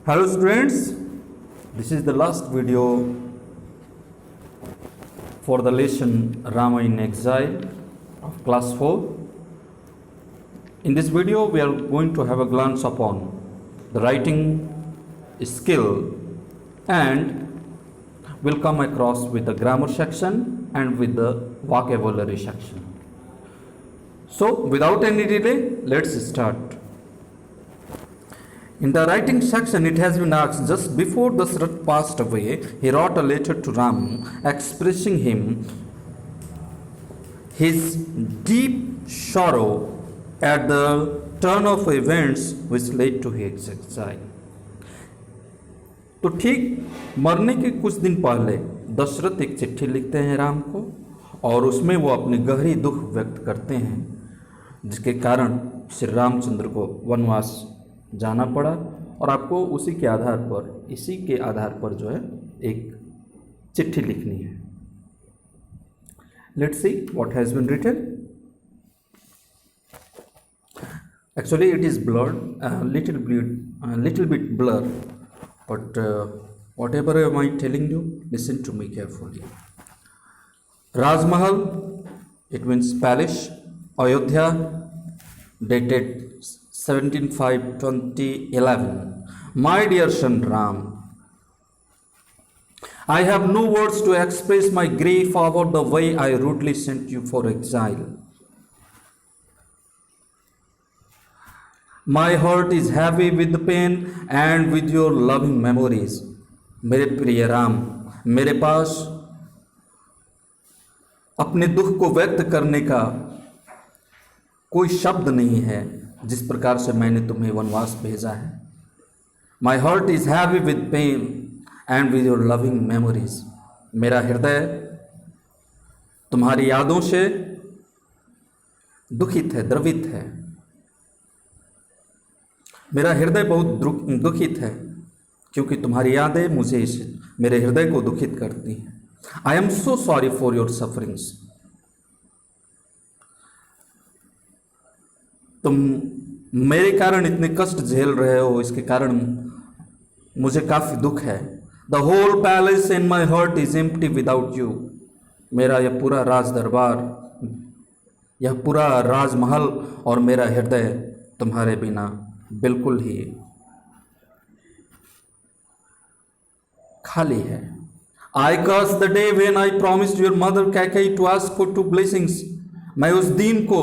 Hello students, this is the last video for the lesson Rama in Exile of class 4. In this video we are going to have a glance upon the writing skill and will come across with the grammar section and with the vocabulary section. So without any delay, let's start. In the writing section, it has been asked, just before Dasrath passed away, he wrote a letter to Ram expressing him his deep sorrow at the turn of events which led to his exile. तो ठीक मरने के कुछ दिन पहले दशरथ एक चिट्ठी लिखते हैं राम को और उसमें वो अपने गहरी दुख व्यक्त करते हैं, जिसके कारण श्री रामचंद्र को वनवास जाना पड़ा। और आपको उसी के आधार पर, इसी के आधार पर जो है एक चिट्ठी लिखनी है। Let's see what has been written. Actually it is blurred, little bit blur, but whatever am I telling you, listen to me carefully. Rajmahal, it means palace, Ayodhya, dated 17/5/2011. My dear son Ram, I have no words to express my grief about the way I rudely sent you for exile. My heart is heavy with pain and with your loving memories. मेरे प्रिय राम, मेरे पास अपने दुख को व्यक्त करने का कोई शब्द नहीं है जिस प्रकार से मैंने तुम्हें वनवास भेजा है। My heart is heavy with pain and with your loving memories. मेरा हृदय तुम्हारी यादों से दुखित है, द्रवित है। मेरा हृदय बहुत दुखित है क्योंकि तुम्हारी यादें मुझे मेरे हृदय को दुखित करती हैं। I am so sorry for your sufferings. तुम मेरे कारण इतने कष्ट झेल रहे हो, इसके कारण मुझे काफ़ी दुख है। The whole palace in my heart is empty without you. मेरा यह पूरा राज दरबार, यह पूरा राजमहल और मेरा हृदय तुम्हारे बिना बिल्कुल ही खाली है। I curse the day when I promised your mother Kaikeyi to ask for 2 blessings। मैं उस दिन को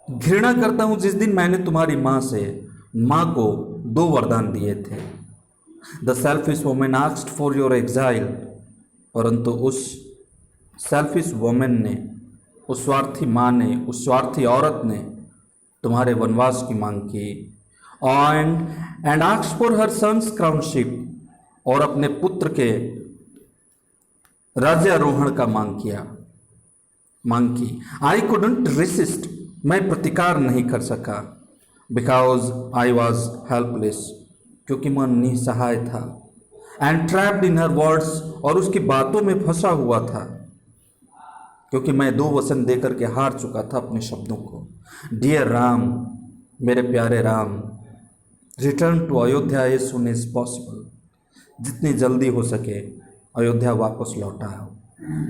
घृणा करता हूं जिस दिन मैंने तुम्हारी मां को 2 वरदान दिए थे। The selfish woman asked for your exile. परंतु उस सेल्फिश वुमन ने, उस स्वार्थी मां ने, उस स्वार्थी औरत ने तुम्हारे वनवास की मांग की। And asked for her sons crownship, और अपने पुत्र के राज्यारोहण का मांग की। आई कुडंट रेसिस्ट, मैं प्रतिकार नहीं कर सका। बिकॉज आई वॉज हेल्पलेस, क्योंकि मैं निसहाय था। And trapped in her words, और उसकी बातों में फंसा हुआ था, क्योंकि मैं 2 वचन देकर के हार चुका था अपने शब्दों को। डियर राम, मेरे प्यारे Ram, return to Ayodhya as soon as possible. जितनी जल्दी हो सके अयोध्या वापस लौट आओ।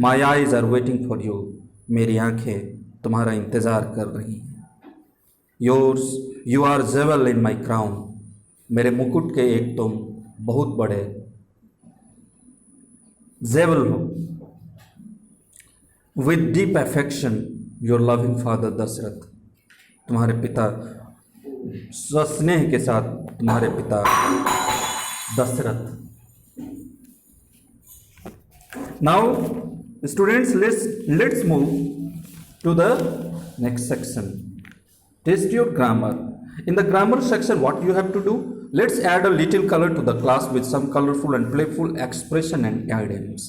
My eyes are waiting for you. मेरी आंखें तुम्हारा इंतज़ार कर रही हैं। योर्स, यू आर जेवल इन माई क्राउन। मेरे मुकुट के एक तुम बहुत बड़े जेवल हो। With deep affection your loving father Dashrath. तुम्हारे पिता, सस्नेह के साथ तुम्हारे पिता Dashrath. Now students, let's move to the next section. Test your grammar. In the grammar section, what you have to do? Let's add a little color to the class with some colorful and playful expression and idioms.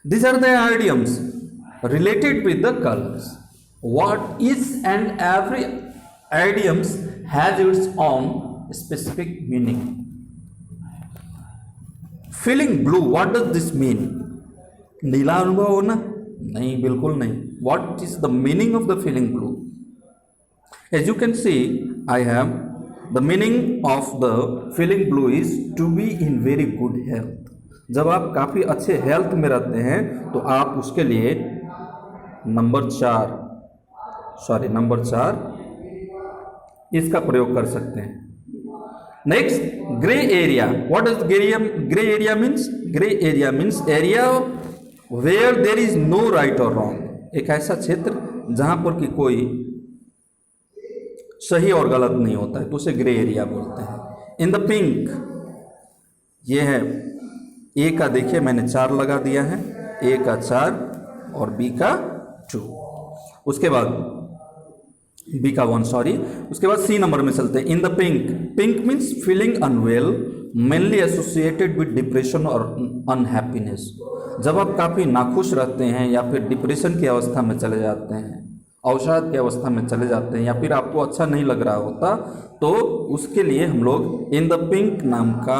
These are the idioms related with the colors. What is and every idioms has its own specific meaning. Feeling blue, what does this mean? नीला अनुभव होना? नहीं, बिल्कुल नहीं। What is the meaning of the feeling blue? As you can see, I have the meaning of the feeling blue is to be in very good health. जब आप काफ़ी अच्छे health में रहते हैं तो आप उसके लिए नंबर चार इसका प्रयोग कर सकते हैं। Next, grey area. What does grey area means? Grey area means area where there is no right और रॉन्ग। एक ऐसा क्षेत्र जहां पर कि कोई सही और गलत नहीं होता है, तो उसे ग्रे एरिया बोलते हैं। इन द पिंक, ये है ए का, देखिए मैंने 4 लगा दिया है, ए का 4 और बी का 2, उसके बाद बी का 1, सॉरी। उसके बाद सी नंबर में चलते हैं। In the pink, pink means feeling unwell mainly associated with depression और अनहैप्पीनेस। जब आप काफ़ी नाखुश रहते हैं या फिर डिप्रेशन की अवस्था में चले जाते हैं, अवसाद की अवस्था में चले जाते हैं, या फिर आपको अच्छा नहीं लग रहा होता, तो उसके लिए हम लोग इन द पिंक नाम का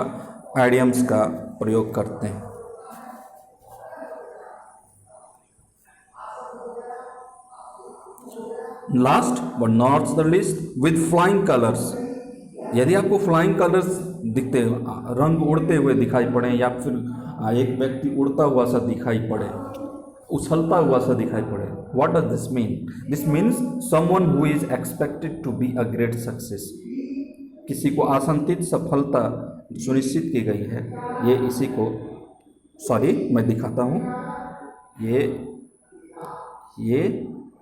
आइडियम्स का प्रयोग करते हैं। Last but not the list, with flying colours. यदि आपको फ्लाइंग कलर्स दिखते, रंग उड़ते हुए दिखाई पड़े, या फिर एक व्यक्ति उड़ता हुआ सा दिखाई पड़े, उछलता हुआ सा दिखाई पड़े, what does this mean? This means someone who is expected to be a great success. किसी को आसंतित सफलता सुनिश्चित की गई है, ये इसी को, सॉरी मैं दिखाता हूँ, ये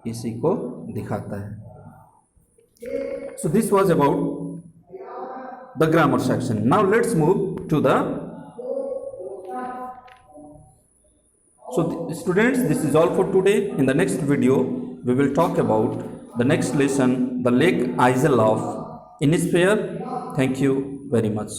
इसी को दिखाता है। So this was about the grammar section. Now let's move to the, students, this is all for today. In the next video we will talk about the next lesson, the Lake Isle of Innisfail. Thank you very much.